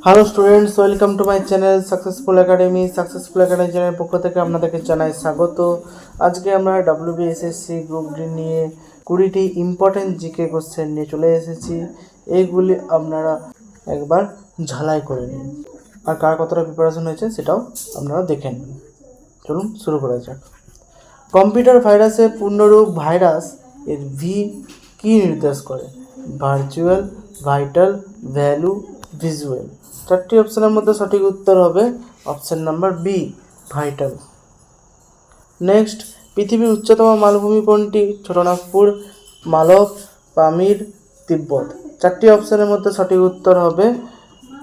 Hello students, welcome to my channel successful academy. Successful academy চ্যানেলের পক্ষ থেকে আপনাদেরকে জানাই স্বাগত। আজকে আমরা WBSSC গ্রুপ ডি নিয়ে 20টি ইম্পর্টেন্ট জিকে কোশ্চেন নিয়ে চলে এসেছি। এইগুলি আপনারা একবার ঝালাই করে নিন, আর কার কতটা প্রিপারেশন হয়েছে সেটাও আপনারা দেখে নিন। চলুন শুরু করা যাক। কম্পিউটার ভাইরাসের পূর্ণরূপ ভাইরাস এর ভি কী নির্দেশ করে? Virtual, vital, value, visual. চারটি অপশনের মধ্যে সঠিক উত্তর হবে option number B, vital. Next, পৃথিবীর উচ্চতম মালভূমি কোনটি? ছোটনাগপুর, মালব, পামির, তিব্বত। চারটি অপশনের মধ্যে সঠিক উত্তর হবে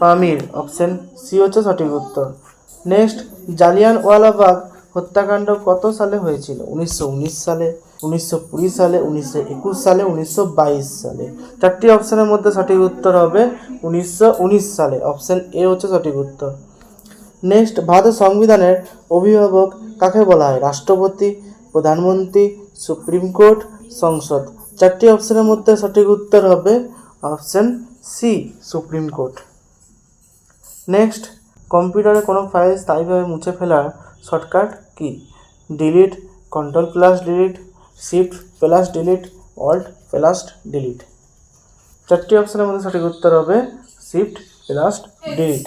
পামির, অপশন সি হচ্ছে সঠিক উত্তর। নেক্সট, জালিয়ানওয়ালাবাগ হত্যাকাণ্ড কত সালে হয়েছিল? 1919 সালে, 1920 সালে, 1921 সালে, 1922 সালে। চারটি অপশনের মধ্যে সঠিক উত্তর হবে 1919 সালে, অপশন এ হচ্ছে সঠিক উত্তর। নেক্সট, ভারতের সংবিধানের অভিভাবক কাকে বলা হয়? রাষ্ট্রপতি, প্রধানমন্ত্রী, সুপ্রিম কোর্ট, সংসদ। চারটি অপশনের মধ্যে সঠিক উত্তর হবে option C, supreme court. Next, কম্পিউটারে কোনো ফাইল স্থায়ীভাবে মুছে ফেলার শর্টকাট কি? Delete, control plus delete, shift plus delete, alt plus delete. চারটি অপশনের মধ্যে সঠিক উত্তর হবে shift plus delete,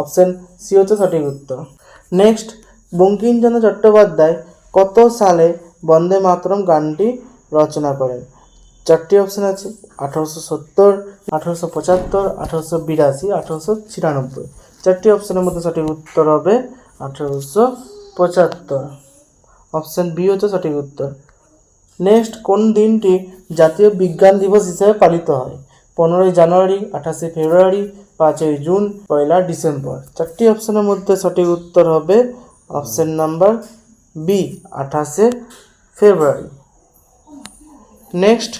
option C হচ্ছে সঠিক উত্তর। নেক্সট, বঙ্কিমচন্দ্র চট্টোপাধ্যায় কত সালে বন্দে মাতরম গানটি রচনা করেন? চারটি অপশন আছে, 1870, 1875, 1882, 1896। চারটি অপশনের মধ্যে সঠিক উত্তর হবে 1875, অপশন বি হচ্ছে সঠিক উত্তর। নেক্সট, কোন দিনটি জাতীয় বিজ্ঞান দিবস হিসেবে পালিত হয়? 15ই জানুয়ারি, 28শে ফেব্রুয়ারি, 5ই জুন, 1লা ডিসেম্বর। চারটি অপশনের মধ্যে সঠিক উত্তর হবে অপশন নাম্বার বি, 28শে ফেব্রুয়ারি। নেক্সট,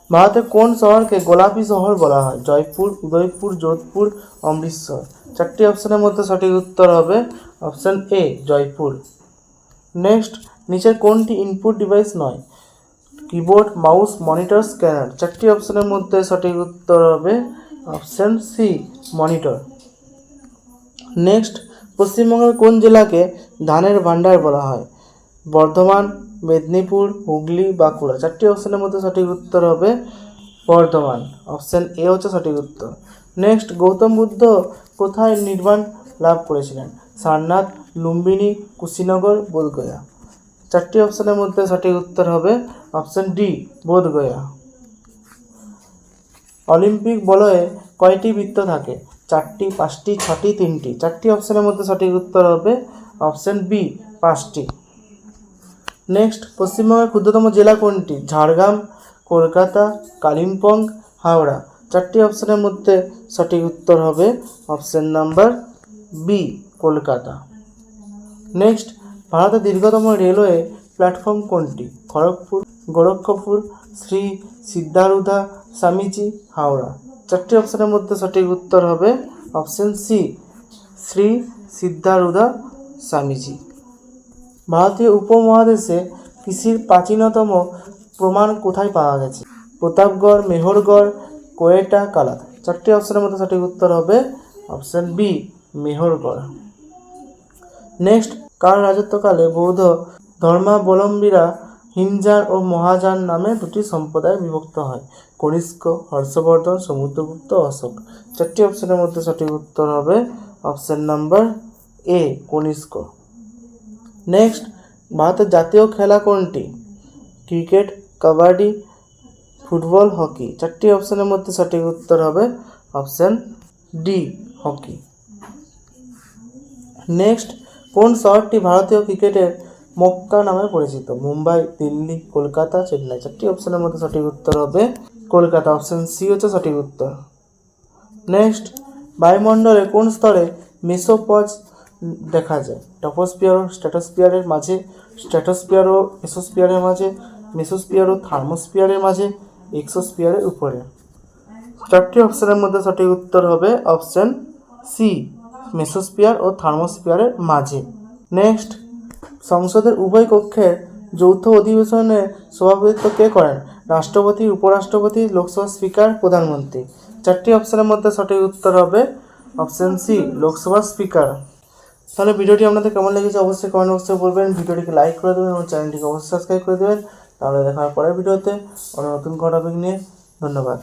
ভারতের কোন শহরকে গোলাপি শহর বলা হয়? জয়পুর, উদয়পুর, যোধপুর, অমৃতসর। চারটি অপশনের মধ্যে সঠিক উত্তর হবে অপশন এ, জয়পুর। নেক্সট, নিচের কোনটি ইনপুট ডিভাইস নয়? Keyboard, mouse, monitor, scanner. চারটি অপশনের মধ্যে সঠিক উত্তর হবে অপশন সি, মনিটর। নেক্সট, পশ্চিমবঙ্গের কোন জেলাকে ধানের ভাণ্ডার বলা হয়? বর্ধমান, মেদিনীপুর, হুগলি, বাঁকুড়া। চারটি অপশনের মধ্যে সঠিক উত্তর হবে বর্ধমান, অপশন এ হচ্ছে সঠিক উত্তর। নেক্সট, গৌতম বুদ্ধ কোথায় নির্বাণ লাভ করেছিলেন? সারনাথ, লুম্বিনী, কুশীনগর, বোধগয়া। চারটি অপশনের মধ্যে সঠিক উত্তর হবে অপশন ডি, বোধগয়া। অলিম্পিক বলয়ে কয়টি বৃত্ত থাকে? 4টি, 5টি, 6টি, 3টি। চারটি অপশনের মধ্যে সঠিক উত্তর হবে অপশন বি, 5টি। নেক্সট, পশ্চিমবঙ্গের ক্ষুদ্রতম জেলা কোনটি? ঝাড়গ্রাম, কলকাতা, কালিম্পং, হাওড়া। চারটি অপশনের মধ্যে সঠিক উত্তর হবে option number B, Kolkata. Next, ভারতের দীর্ঘতম রেলওয়ে প্ল্যাটফর্ম কোনটি? খড়গপুর, গোরক্ষপুর, শ্রী সিদ্ধারুধা স্বামীজি, হাওড়া। চারটি অপশনের মধ্যে সঠিক উত্তর হবে অপশন সি, শ্রী সিদ্ধারুধা স্বামীজি। ভারতীয় উপমহাদেশে কৃষির প্রাচীনতম প্রমাণ কোথায় পাওয়া গেছে? প্রতাপগড়, মেহরগড়, কোয়েটা, কালাত। চারটি অপশনের মধ্যে সঠিক উত্তর হবে অপশন বি, মেহরগড়। নেক্সট, কার রাজত্বকালে বৌদ্ধ ধর্মাবলম্বীরা হিনজান ও মহাযান নামে দুটি সম্প্রদায়ে বিভক্ত হয়? কনিষ্ক, হর্ষবর্ধন, সমুদ্রগুপ্ত, অশোক। চারটি অপশনের মধ্যে সঠিক উত্তর হবে option number A, Kanishka. Next, ভারতের জাতীয় খেলা কোনটি? Cricket, kabaddi, football, hockey. চারটি অপশনের মধ্যে সঠিক উত্তর হবে অপশন ডি, হকি। নেক্সট, কোন শহরটি ভারতীয় ক্রিকেটের মক্কা নামে পরিচিত? মুম্বাই, দিল্লি, কলকাতা, চেন্নাই। চারটি অপশনের মধ্যে সঠিক উত্তর হবে কলকাতা, অপশন সি হচ্ছে সঠিক উত্তর। নেক্সট, বায়ুমণ্ডলে কোন স্তরে মেসোপজ দেখা যায়? টপোস্ফিয়ার ও স্ট্র্যাটোস্ফিয়ারের মাঝে, স্ট্র্যাটোস্ফিয়ার ও মেসোস্ফিয়ারের মাঝে, মেসোস্ফিয়ার ও থার্মোস্ফিয়ারের মাঝে, এক্সোস্ফিয়ারের উপরে। চারটি অপশনের মধ্যে সঠিক উত্তর হবে অপশন সি, মেসোস্ফিয়ার ও থার্মোস্ফিয়ারের মাঝে। নেক্সট, সংসদের উভয় কক্ষের যৌথ অধিবেশনে সভাপতিত্ব কে করেন? রাষ্ট্রপতি, উপরাষ্ট্রপতি, লোকসভা স্পিকার, প্রধানমন্ত্রী। চারটি অপশনের মধ্যে সঠিক উত্তর হবে অপশন সি লোকসভা স্পিকার। তাহলে ভিডিওটি আপনাদের কেমন লেগেছে অবশ্যই কমেন্ট বক্সে বলবেন। ভিডিওটিকে লাইক করে দেবেন এবং চ্যানেলটিকে অবশ্যই সাবস্ক্রাইব করে দেবেন। তাহলে দেখা হবে পরের ভিডিওতে অন্য নতুন কোনো টপিক নিয়ে। ধন্যবাদ।